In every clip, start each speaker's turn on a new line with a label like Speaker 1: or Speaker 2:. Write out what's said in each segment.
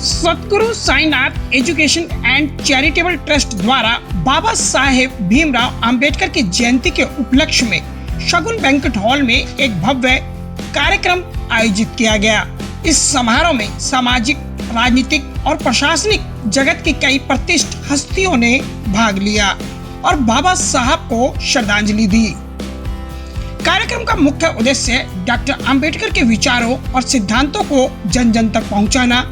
Speaker 1: Sadhguru Sainath education and charitable trust द्वारा बाबा साहेब भीमराव अंबेडकर की जयंती के उपलक्ष्य में शगुन बैंक्वेट हॉल में एक भव्य कार्यक्रम आयोजित किया गया। इस समारोह में सामाजिक, राजनीतिक और प्रशासनिक जगत की कई प्रतिष्ठित हस्तियों ने भाग लिया और बाबा साहब को श्रद्धांजलि दी। कार्यक्रम का मुख्य उद्देश्य डॉक्टर अंबेडकर के विचारों और सिद्धांतों को जन जन तक पहुंचाना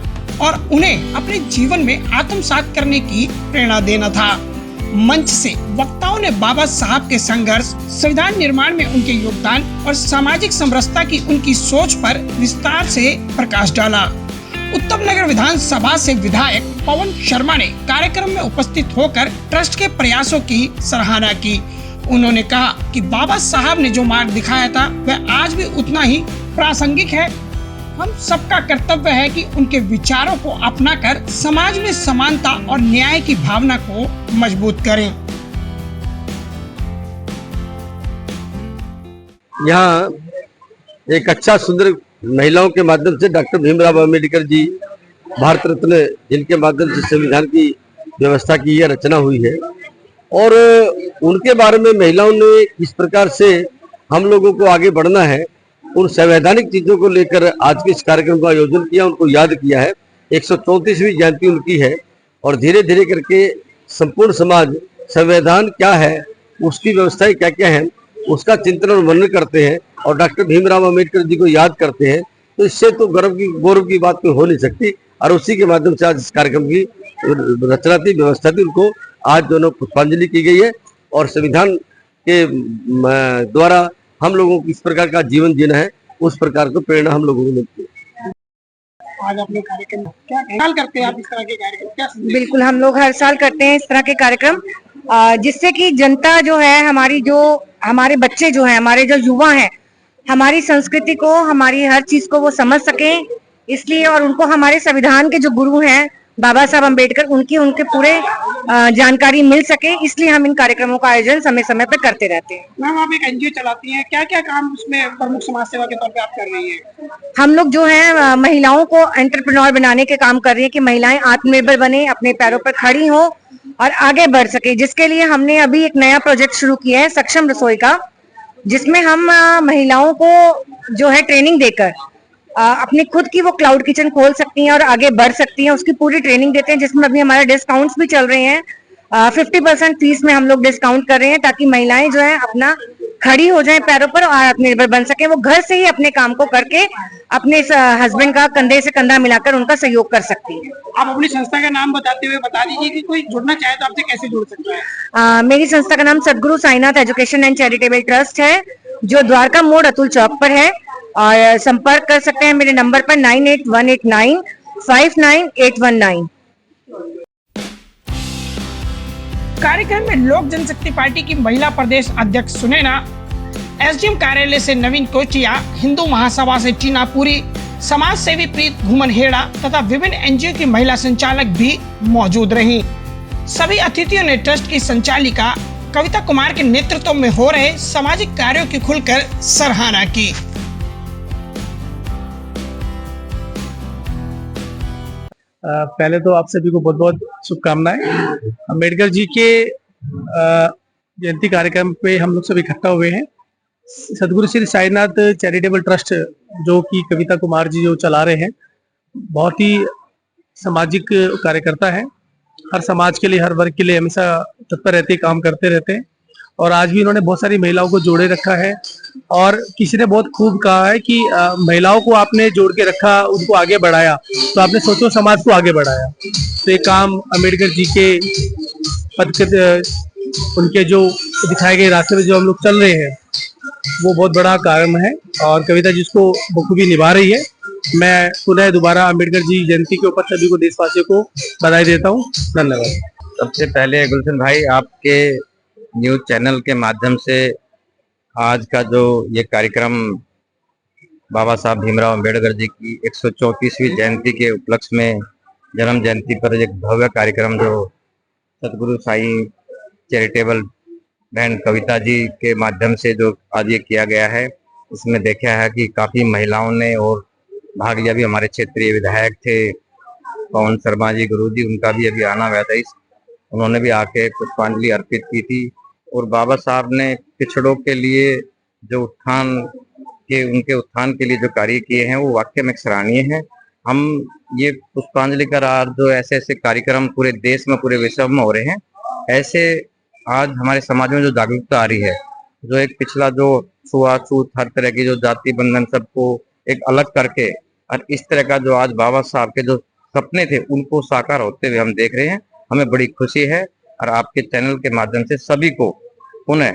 Speaker 1: और उन्हें अपने जीवन में आत्मसात करने की प्रेरणा देना था। मंच से वक्ताओं ने बाबा साहब के संघर्ष, संविधान निर्माण में उनके योगदान और सामाजिक समरसता की उनकी सोच पर विस्तार से प्रकाश डाला। उत्तम नगर विधानसभा से विधायक पवन शर्मा ने कार्यक्रम में उपस्थित होकर ट्रस्ट के प्रयासों की सराहना की। उन्होंने कहा कि बाबा साहब ने जो मार्ग दिखाया था वह आज भी उतना ही प्रासंगिक है। हम सबका कर्तव्य है कि उनके विचारों को अपनाकर समाज में समानता और न्याय की भावना को मजबूत करें।
Speaker 2: यहाँ एक अच्छा सुंदर महिलाओं के माध्यम से डॉक्टर भीमराव अंबेडकर जी भारत रत्न, जिनके माध्यम से संविधान की व्यवस्था की यह रचना हुई है और उनके बारे में महिलाओं ने किस प्रकार से हम लोगों को आगे बढ़ना है, उन संवैधानिक चीजों को लेकर आज के इस कार्यक्रम का आयोजन किया, उनको याद किया है। 134वीं जयंती उनकी है और धीरे धीरे करके संपूर्ण समाज संविधान क्या है, उसकी व्यवस्थाएं क्या क्या है, उसका चिंतन और मनन करते हैं और डॉक्टर भीमराव अंबेडकर जी को याद करते हैं। तो इससे तो गौरव की बात तो हो नहीं सकती और उसी के माध्यम से आज इस कार्यक्रम की रचना थी, व्यवस्था थी, उनको आज दोनों पुष्पांजलि की गई है और संविधान के द्वारा हम लोगों को किस प्रकार का जीवन जीना है उस प्रकार को प्रेरणा हम लोगों को मिलती है।
Speaker 1: आज अपने कार्यक्रम क्या ख्याल करते हैं आप इस तरह के कार्यक्रम? क्या
Speaker 3: बिल्कुल, हम लोग हर साल करते हैं इस तरह के कार्यक्रम, जिससे कि जनता जो है, हमारे बच्चे जो हैं, हमारे जो युवा हैं, हमारी संस्कृति को, हमारी हर चीज को वो समझ सके, इसलिए और उनको हमारे संविधान के जो गुरु हैं बाबा साहब अम्बेडकर, उनके पूरे जानकारी मिल सके, इसलिए हम इन कार्यक्रमों का आयोजन समय समय पर करते रहते हैं।
Speaker 1: मैम, आप एक एनजीओ चलाती हैं, क्या क्या काम उसमें प्रमुख समाज सेवा के तौर पे आप कर रही हैं?
Speaker 3: हम लोग जो है महिलाओं को एंटरप्रेन्योर बनाने के काम कर रही है कि महिलाएं आत्मनिर्भर बने, अपने पैरों पर खड़ी हो और आगे बढ़ सके, जिसके लिए हमने अभी एक नया प्रोजेक्ट शुरू किया है सक्षम रसोई का, जिसमें हम महिलाओं को जो है ट्रेनिंग देकर अपनी खुद की वो क्लाउड किचन खोल सकती हैं और आगे बढ़ सकती हैं, उसकी पूरी ट्रेनिंग देते हैं, जिसमें अभी हमारे डिस्काउंट्स भी चल रहे हैं। 50% फीस में हम लोग डिस्काउंट कर रहे हैं ताकि महिलाएं जो है अपना खड़ी हो जाएं पैरों पर और आत्मनिर्भर बन सके। वो घर से ही अपने काम को करके अपने हस्बैंड का कंधे से कंधा मिलाकर उनका सहयोग कर सकती है।
Speaker 1: आप अपनी संस्था का नाम बताते हुए बता दीजिए कि कोई जुड़ना चाहे तो आपसे कैसे जुड़ सकता है?
Speaker 3: मेरी संस्था का नाम Sadguru Sainath education and charitable trust है, जो द्वारका मोड़ अतुल चौक पर है, और संपर्क कर सकते हैं मेरे नंबर पर 9818959819।
Speaker 1: कार्यक्रम में लोक जनशक्ति पार्टी की महिला प्रदेश अध्यक्ष सुनैना, एसडीएम कार्यालय से नवीन कोचिया, हिंदू महासभा से टीना पुरी, समाज सेवी प्रीत घुमन हेड़ा तथा विभिन्न एनजीओ की महिला संचालक भी मौजूद रहीं। सभी अतिथियों ने ट्रस्ट की संचालिका कविता कुमार के नेतृत्व में हो रहे सामाजिक कार्यों की खुलकर सराहना की।
Speaker 4: पहले तो आप सभी को बहुत बहुत शुभकामनाएं। अम्बेडकर जी के जयंती कार्यक्रम पे हम लोग सब इकट्ठा हुए हैं। सदगुरु श्री साईनाथ चैरिटेबल ट्रस्ट, जो कि कविता कुमार जी जो चला रहे हैं, बहुत ही सामाजिक कार्यकर्ता है, हर समाज के लिए, हर वर्ग के लिए हमेशा तत्पर रहते, काम करते रहते हैं और आज भी उन्होंने बहुत सारी महिलाओं को जोड़े रखा है। और किसी ने बहुत खूब कहा है कि महिलाओं को आपने जोड़ के रखा, उनको आगे बढ़ाया, तो आपने सोचो समाज को आगे बढ़ाया। तो ये काम अम्बेडकर जी के उनके जो दिखाए गए रास्ते में जो हम लोग चल रहे हैं, वो बहुत बड़ा काम है और कविता जी उसको बखूबी निभा रही है। मैं पुनः दोबारा अम्बेडकर जी जयंती के ऊपर सभी को, देशवासियों को बधाई देता हूँ। धन्यवाद।
Speaker 5: सबसे पहले गुलशन भाई, आपके न्यूज चैनल के माध्यम से आज का जो ये कार्यक्रम बाबा साहब भीमराव अंबेडकर जी की 134वीं जयंती के उपलक्ष्य में, जन्म जयंती पर एक भव्य कार्यक्रम जो सदगुरु साई चैरिटेबल बहन कविता जी के माध्यम से जो आज ये किया गया है, इसमें देखा है कि काफी महिलाओं ने और भाग लिया। भी हमारे क्षेत्रीय विधायक थे पवन शर्मा जी गुरु जी, उनका भी अभी आना हुआ था, उन्होंने भी आके पुष्पांजलि अर्पित की थी। और बाबा साहब ने पिछड़ों के लिए जो उनके उत्थान के लिए जो कार्य किए हैं वो वाकई में सराहनीय है। हम ये पुष्पांजलि का आज जो ऐसे ऐसे कार्यक्रम पूरे देश में पूरे विश्व में हो रहे हैं, ऐसे आज हमारे समाज में जो जागरूकता आ रही है, जो एक पिछला जो छुआछूत हर तरह की जो जाति बंधन सबको एक अलग करके और इस तरह का जो आज बाबा साहब के जो सपने थे उनको साकार होते हुए हम देख रहे हैं, हमें बड़ी खुशी है। और आपके चैनल के माध्यम से सभी को पुनः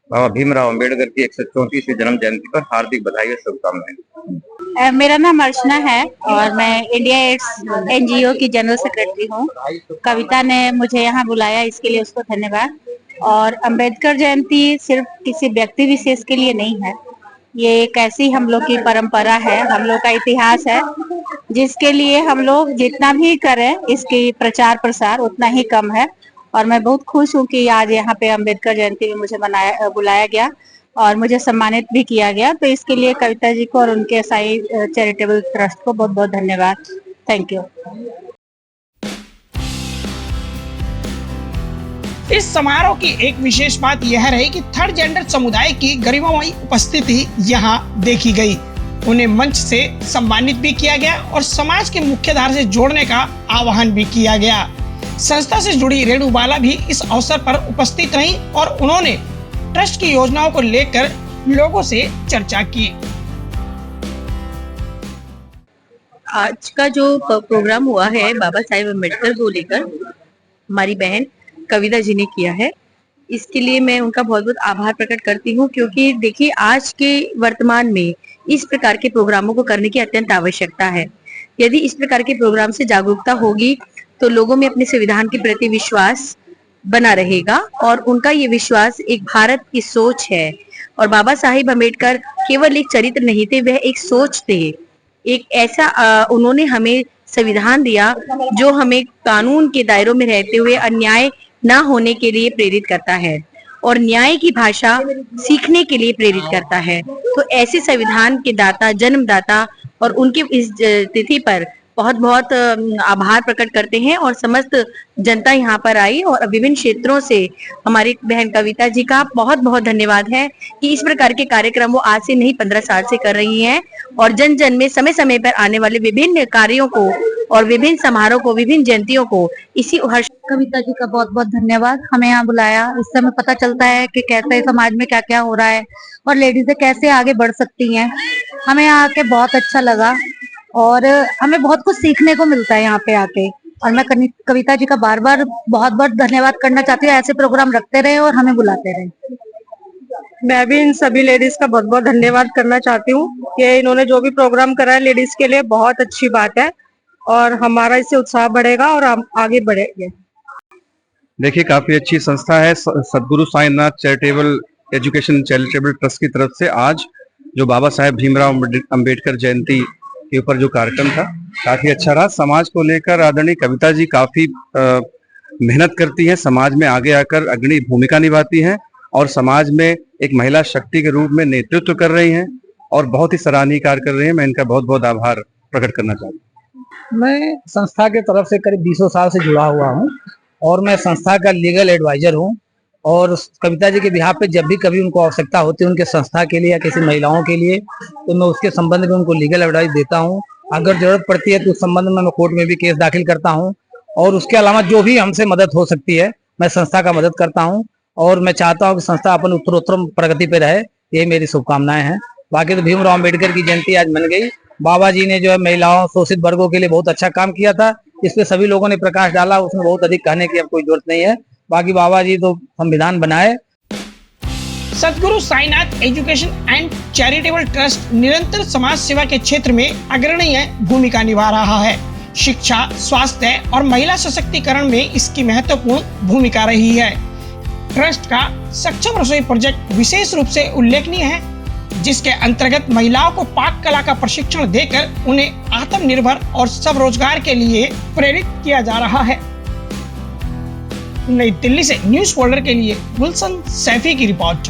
Speaker 5: बाबा भीमराव अम्बेडकर की 134वीं जन्म जयंती पर हार्दिक बधाई और शुभकामनाएं।
Speaker 6: मेरा नाम अर्चना है और मैं इंडिया एड्स एनजीओ की जनरल सेक्रेटरी हूँ। कविता ने मुझे यहाँ बुलाया, इसके लिए उसको धन्यवाद। और अंबेडकर जयंती सिर्फ किसी व्यक्ति विशेष के लिए नहीं है, ये एक ऐसी हम लोग की परंपरा है, हम लोग का इतिहास है, जिसके लिए हम लोग जितना भी करें इसकी प्रचार प्रसार उतना ही कम है। और मैं बहुत खुश हूँ कि आज यहाँ पे अंबेडकर जयंती में मुझे बुलाया गया और मुझे सम्मानित भी किया गया। तो इसके लिए कविता जी को और उनके साई चैरिटेबल ट्रस्ट को बहुत बहुत धन्यवाद। Thank you.
Speaker 1: इस समारोह की एक विशेष बात यह रही कि थर्ड जेंडर समुदाय की गरिमामयी उपस्थिति यहाँ देखी गई। उन्हें मंच से सम्मानित भी किया गया और समाज के मुख्यधारा से जोड़ने का आह्वान भी किया गया। संस्था से जुड़ी रेणु बाला भी इस अवसर पर उपस्थित रहीं और उन्होंने ट्रस्ट की योजनाओं को लेकर लोगों से चर्चा की।
Speaker 7: आज का जो प्रोग्राम हुआ है बाबा साहेब अम्बेडकर को लेकर हमारी बहन कविता जी ने किया है, इसके लिए मैं उनका बहुत बहुत आभार प्रकट करती हूँ। क्योंकि देखिए आज के वर्तमान में इस प्रकार के प्रोग्रामों को करने की अत्यंत आवश्यकता है। यदि इस प्रकार के प्रोग्राम से जागरूकता होगी तो लोगों में अपने संविधान के प्रति विश्वास बना रहेगा और उनका ये विश्वास एक भारत की सोच है। और बाबा साहिब अम्बेडकर केवल एक चरित्र नहीं थे, वह एक सोच थे। एक ऐसा उन्होंने हमें संविधान दिया जो हमें कानून के दायरों में रहते हुए अन्याय ना होने के लिए प्रेरित करता है और न्याय की भाषा सीखने के लिए प्रेरित करता है। तो ऐसे संविधान के दाता, जन्मदाता और उनके इस तिथि पर बहुत बहुत आभार प्रकट करते हैं। और समस्त जनता यहाँ पर आई और विभिन्न क्षेत्रों से हमारी बहन कविता जी का बहुत बहुत धन्यवाद है कि इस प्रकार के कार्यक्रम वो आज से नहीं 15 साल से कर रही हैं और जन जन में समय समय पर आने वाले विभिन्न कार्यों को और विभिन्न समारोह को, विभिन्न जयंतियों को इसी हर्ष।
Speaker 6: कविता जी का बहुत बहुत धन्यवाद, हमें यहाँ बुलाया। इससे हमें पता चलता है कि कैसे समाज में क्या क्या हो रहा है और लेडीजें कैसे आगे बढ़ सकती हैं। हमें यहाँ आके बहुत अच्छा लगा और हमें बहुत कुछ सीखने को मिलता है यहाँ पे आके। और मैं कविता जी का बार बार बहुत बहुत धन्यवाद करना चाहती हूँ। ऐसे प्रोग्राम रखते रहे और हमें बुलाते रहे।
Speaker 3: मैं भी इन सभी लेडीज का बहुत बहुत धन्यवाद करना चाहती हूँ कि इन्होंने जो भी प्रोग्राम करा है लेडीज के लिए बहुत अच्छी बात है और हमारा इससे उत्साह बढ़ेगा और हम आगे बढ़ेंगे।
Speaker 8: देखिए काफी अच्छी संस्था है सदगुरु Sainath charitable education charitable trust की तरफ से आज जो बाबा साहेब भीमराव अम्बेडकर जयंती के ऊपर जो कार्यक्रम था काफी अच्छा रहा। समाज को लेकर आदरणीय कविता जी काफी मेहनत करती हैं, समाज में आगे आकर अग्रणी भूमिका निभाती हैं और समाज में एक महिला शक्ति के रूप में नेतृत्व कर रही हैं और बहुत ही सराहनीय कार्य कर रही हैं। मैं इनका बहुत बहुत आभार प्रकट करना चाहता हूँ।
Speaker 9: मैं संस्था के तरफ से करीब 20 साल से जुड़ा हुआ हूँ और मैं संस्था का लीगल एडवाइजर हूँ और कविता जी के बिहाफ पे जब भी कभी उनको आवश्यकता होती है उनके संस्था के लिए या किसी महिलाओं के लिए तो मैं उसके संबंध में उनको लीगल एडवाइस देता हूँ। अगर जरूरत पड़ती है तो उस संबंध में मैं कोर्ट में भी केस दाखिल करता हूँ और उसके अलावा जो भी हमसे मदद हो सकती है मैं संस्था का मदद करता हूँ और मैं चाहता हूँ कि संस्था अपन उत्तरोत्तर प्रगति पे रहे। ये मेरी शुभकामनाएं हैं। बाकी तो भीमराव अम्बेडकर की जयंती आज मन गई। बाबा जी ने जो है महिलाओं शोषित वर्गों के लिए बहुत अच्छा काम किया था, इस पे सभी लोगों ने प्रकाश डाला, उसमें बहुत अधिक कहने की अब कोई जरूरत नहीं है। बाकी बाबा जी तो संविधान बनाए।
Speaker 1: सदगुरु Sainath education and charitable trust निरंतर समाज सेवा के क्षेत्र में अग्रणी भूमिका निभा रहा है। शिक्षा, स्वास्थ्य और महिला सशक्तिकरण में इसकी महत्वपूर्ण भूमिका रही है। ट्रस्ट का सक्षम रसोई प्रोजेक्ट विशेष रूप से उल्लेखनीय है, जिसके अंतर्गत महिलाओं को पाक कला का प्रशिक्षण देकर उन्हें आत्मनिर्भर और स्वरोजगार के लिए प्रेरित किया जा रहा है। नई दिल्ली से न्यूज़ फोल्डर के लिए गुलशन सैफी की रिपोर्ट।